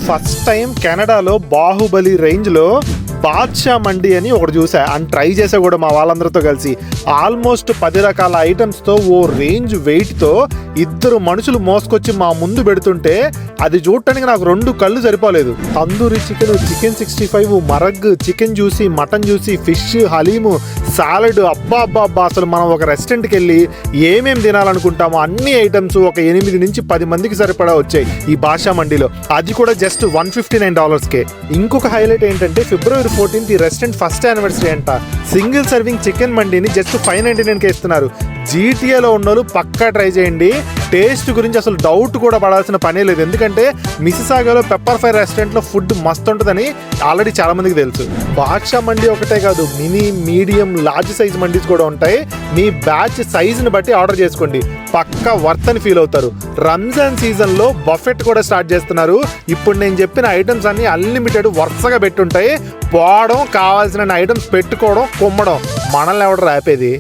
First time కెనడాలో బాహుబలి రేంజ్లో బాద్షా మండి అని ఒకటి చూసా అండ్ ట్రై చేసా కూడా మా వాళ్ళందరితో కలిసి. ఆల్మోస్ట్ 10 రకాల ఐటమ్స్తో ఓ రేంజ్ వెయిట్తో 2 మనుషులు మోసుకొచ్చి మా ముందు పెడుతుంటే అది చూడటానికి నాకు 2 కళ్ళు సరిపోలేదు. Tandoori chicken, chicken 65, marag, chicken juicy, mutton juicy, fish, haleem, salad, అబ్బా అబ్బా అబ్బా. అసలు మనం ఒక రెస్టారెంట్కి వెళ్ళి ఏమేమి తినాలనుకుంటామో అన్ని ఐటమ్స్ ఒక 8 నుంచి 10 మందికి సరిపడా వచ్చాయి ఈ బాద్షా మండిలో. అది కూడా జస్ట్ $159కే. ఇంకొక హైలైట్ ఏంటంటే February 14th ఈ రెస్టారెంట్ ఫస్ట్ యానివర్సరీ అంట. సింగిల్ సర్వింగ్ చికెన్ మండిని జస్ట్ $599కే ఇస్తున్నారు. జీటీఏలో ఉన్నోళ్ళు పక్కా ట్రై చేయండి. టేస్ట్ గురించి అసలు డౌట్ కూడా పడాల్సిన పనే లేదు. ఎందుకంటే మిసిసాగాలో పెప్పర్ ఫ్రై రెస్టారెంట్లో ఫుడ్ మస్తు ఉంటుందని ఆల్రెడీ చాలా మందికి తెలుసు. బాద్షా మండి ఒకటే కాదు, mini, medium, large size mandis కూడా ఉంటాయి. మీ బ్యాచ్ సైజుని బట్టి ఆర్డర్ చేసుకోండి, పక్కా వర్త్ అని ఫీల్ అవుతారు. రంజాన్ సీజన్లో బఫెట్ కూడా స్టార్ట్ చేస్తున్నారు. ఇప్పుడు నేను చెప్పిన ఐటమ్స్ అన్ని అన్లిమిటెడ్ వరుసగా పెట్టుంటాయి. పోవడం, కావాల్సిన ఐటమ్స్ పెట్టుకోవడం, కుమ్మడం, మనల్ని ఎవడు రాపేది.